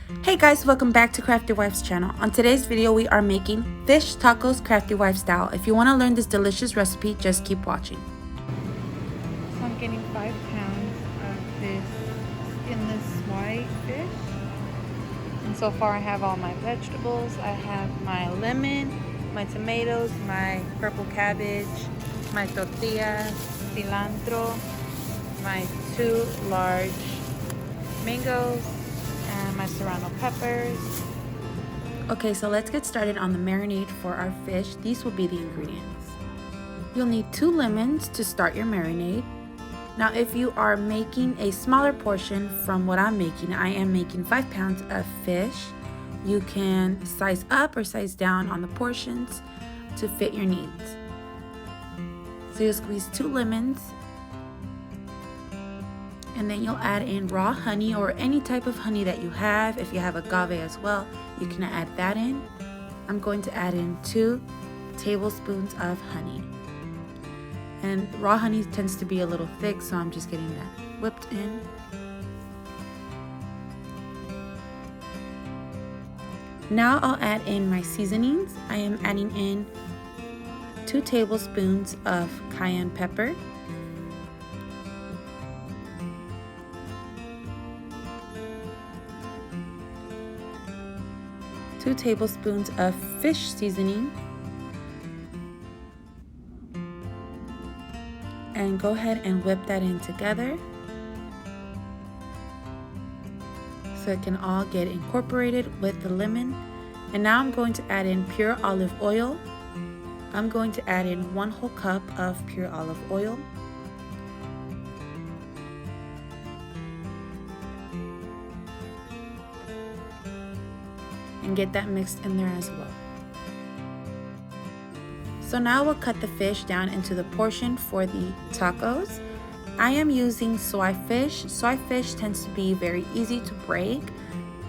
Hey guys, welcome back to Crafty Wife's channel. On today's video, we are making fish tacos Crafty Wife style. If you want to learn this delicious recipe, just keep watching. So I'm getting 5 pounds of this skinless white fish. And so far I have all my vegetables. I have my lemon, my tomatoes, my purple cabbage, my tortillas, cilantro, my 2 large mangoes, and my serrano peppers. Okay, so let's get started on the marinade for our fish. These will be the ingredients. You'll need 2 lemons to start your marinade. Now, if you are making a smaller portion from what I'm making, I am making 5 pounds of fish. You can size up or size down on the portions to fit your needs. So you'll squeeze 2 lemons, and then you'll add in raw honey or any type of honey that you have. If you have agave as well, you can add that in. I'm going to add in 2 tablespoons of honey. And raw honey tends to be a little thick, so I'm just getting that whipped in. Now I'll add in my seasonings. I am adding in 2 tablespoons of cayenne pepper, 2 tablespoons of fish seasoning, and go ahead and whip that in together so it can all get incorporated with the lemon. And now I'm going to add in pure olive oil. I'm going to add in 1 whole cup of pure olive oil. And get that mixed in there as well. So now we'll cut the fish down into the portion for the tacos. I am using soy fish. Soy fish tends to be very easy to break,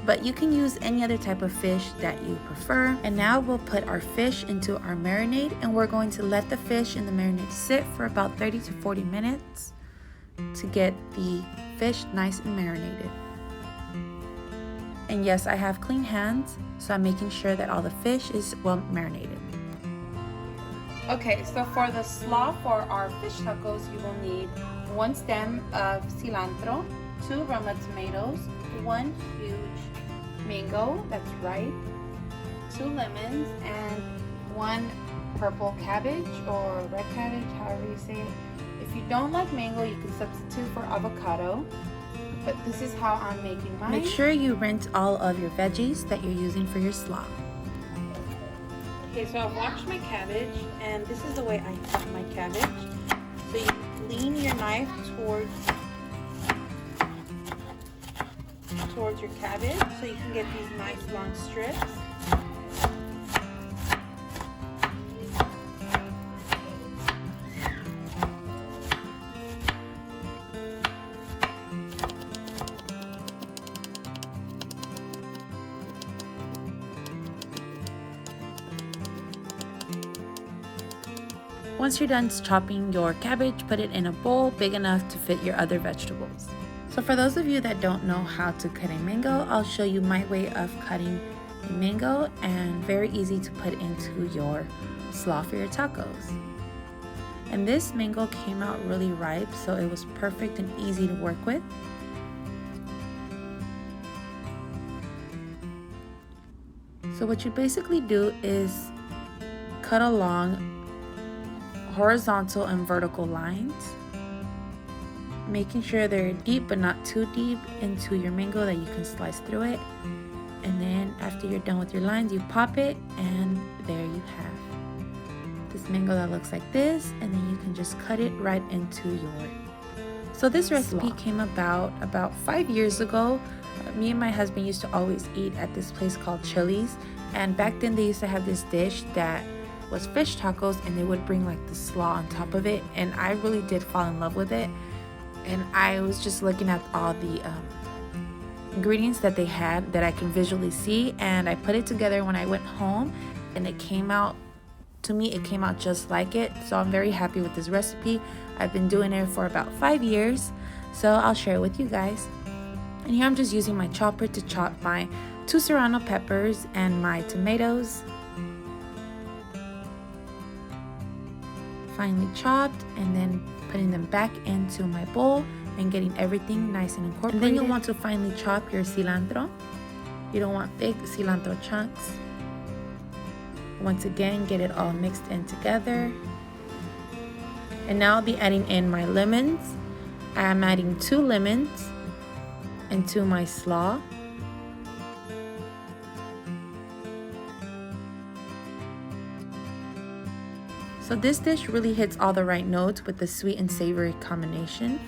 but you can use any other type of fish that you prefer. And now we'll put our fish into our marinade, and we're going to let the fish in the marinade sit for about 30 to 40 minutes to get the fish nice and marinated. And yes, I have clean hands, so I'm making sure that all the fish is well marinated. Okay, so for the slaw for our fish tacos, you will need 1 stem of cilantro, 2 Roma tomatoes, 1 huge mango that's ripe, 2 lemons, and 1 purple cabbage or red cabbage, however you say it. If you don't like mango, you can substitute for avocado. But this is how I'm making mine. Make sure you rinse all of your veggies that you're using for your slaw. Okay, so I've washed my cabbage, and this is the way I cut my cabbage. So you lean your knife towards your cabbage so you can get these nice long strips. Once you're done chopping your cabbage, put it in a bowl big enough to fit your other vegetables. So for those of you that don't know how to cut a mango, I'll show you my way of cutting a mango, and very easy to put into your slaw for your tacos. And this mango came out really ripe, so it was perfect and easy to work with. So what you basically do is cut along horizontal and vertical lines, making sure they're deep but not too deep into your mango that you can slice through it. And then after you're done with your lines, you pop it, and there you have this mango that looks like this, and then you can just cut it right into your. So this recipe came about 5 years ago. Me and my husband used to always eat at this place called Chili's, and back then they used to have this dish that was fish tacos, and they would bring like the slaw on top of it, and I really did fall in love with it. And I was just looking at all the ingredients that they had that I can visually see, and I put it together when I went home, and it came out just like it. So I'm very happy with this recipe. I've been doing it for about 5 years, so I'll share it with you guys. And here I'm just using my chopper to chop my 2 serrano peppers and my tomatoes. Finely chopped, and then putting them back into my bowl and getting everything nice and incorporated. And then you'll want to finely chop your cilantro. You don't want big cilantro chunks. Once again, get it all mixed in together. And now I'll be adding in my lemons. I'm adding 2 lemons into my slaw. So this dish really hits all the right notes with the sweet and savory combination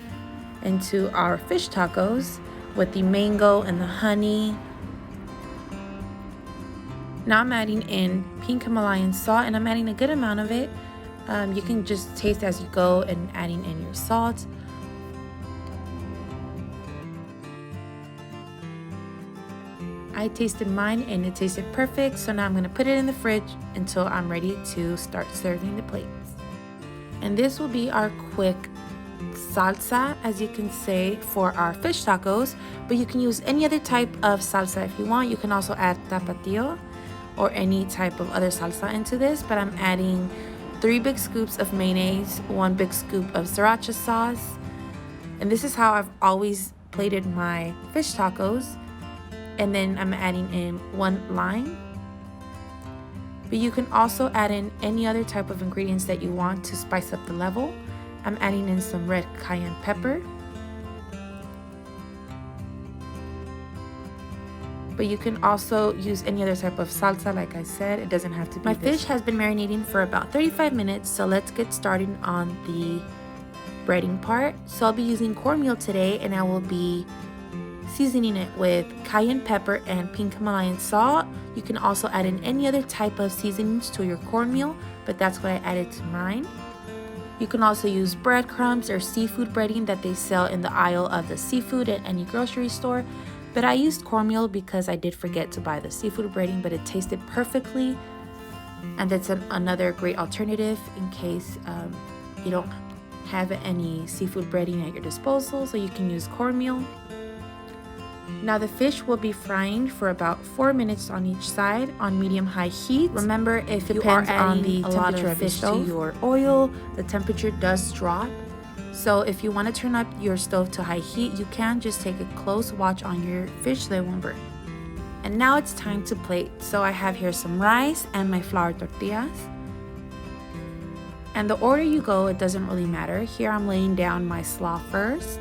into our fish tacos with the mango and the honey. Now I'm adding in pink Himalayan salt, and I'm adding a good amount of it. You can just taste as you go and adding in your salt. I tasted mine and it tasted perfect, so now I'm going to put it in the fridge until I'm ready to start serving the plates. And this will be our quick salsa, as you can say, for our fish tacos, but you can use any other type of salsa if you want. You can also add tapatio or any type of other salsa into this, but I'm adding 3 big scoops of mayonnaise, 1 big scoop of sriracha sauce, and this is how I've always plated my fish tacos. And then I'm adding in 1 lime. But you can also add in any other type of ingredients that you want to spice up the level. I'm adding in some red cayenne pepper. But you can also use any other type of salsa, like I said. It doesn't have to be. My fish has been marinating for about 35 minutes, so let's get started on the breading part. So I'll be using cornmeal today, and I will be seasoning it with cayenne pepper and pink Himalayan salt. You can also add in any other type of seasonings to your cornmeal, but that's what I added to mine. You can also use breadcrumbs or seafood breading that they sell in the aisle of the seafood at any grocery store. But I used cornmeal because I did forget to buy the seafood breading, but it tasted perfectly. And that's another great alternative in case you don't have any seafood breading at your disposal, so you can use cornmeal. Now the fish will be frying for about 4 minutes on each side on medium-high heat. Remember, if you are adding a lot of fish to your oil, the temperature does drop. So if you want to turn up your stove to high heat, you can just take a close watch on your fish so it won't burn. And now it's time to plate. So I have here some rice and my flour tortillas. And the order you go, it doesn't really matter. Here I'm laying down my slaw first.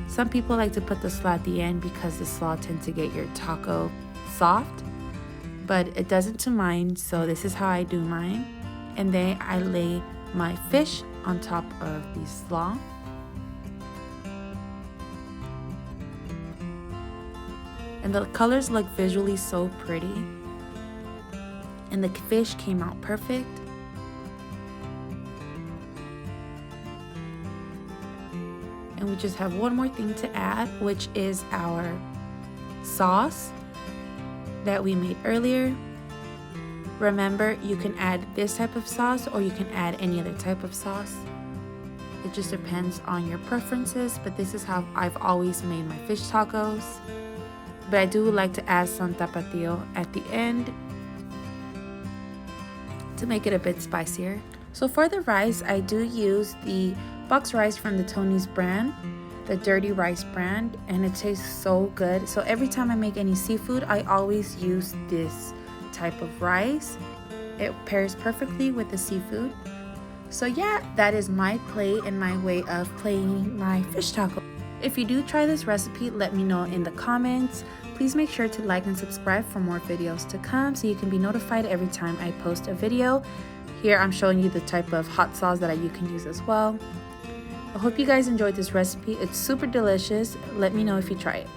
Some people like to put the slaw at the end because the slaw tends to get your taco soft, but it doesn't to mine, so this is how I do mine. And then I lay my fish on top of the slaw. And the colors look visually so pretty. And the fish came out perfect. And we just have one more thing to add, which is our sauce that we made earlier. Remember, you can add this type of sauce or you can add any other type of sauce. It just depends on your preferences, but this is how I've always made my fish tacos. But I do like to add some tapatio at the end to make it a bit spicier. So for the rice, I do use the box rice from the Tony's brand, the dirty rice brand, and it tastes so good. So every time I make any seafood, I always use this type of rice. It pairs perfectly with the seafood. So yeah, that is my plate and my way of plating my fish taco. If you do try this recipe, let me know in the comments. Please make sure to like and subscribe for more videos to come so you can be notified every time I post a video. Here I'm showing you the type of hot sauce that you can use as well. I hope you guys enjoyed this recipe. It's super delicious. Let me know if you try it.